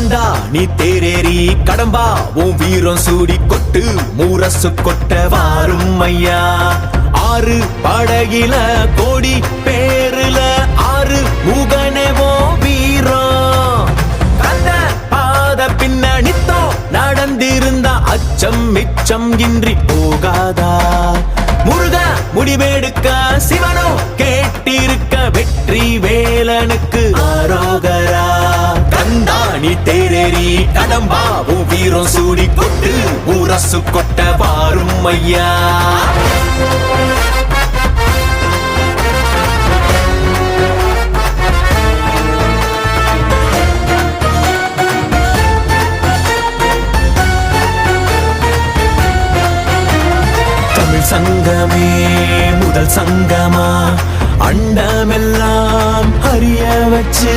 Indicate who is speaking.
Speaker 1: கந்தா நீ தேரேறி கடம்பா உன் வீரம் சூடி கொட்டு மூரசு கொட்ட வாரும் ஐயா. ஆறு படகில கோடி பேருல ஆறு முகனேவோ வீரம். கந்த பாத பின்னணித்தோ நடந்திருந்தா அச்சம் மிச்சம் இன்றி போகாதா. முருக முடிவெடுக்க சிவனோ கேட்டிருக்க வெற்றி வேலனுக்கு ஆரோகரா. கந்தாணி தேரேறி கடம்பாவும் வீரம் சூடி கொட்டு ஊரசு கொட்ட வாரும் ஐயா. சங்கமே முதல் சங்கமா அண்டமெல்லாம் அறிய வச்சு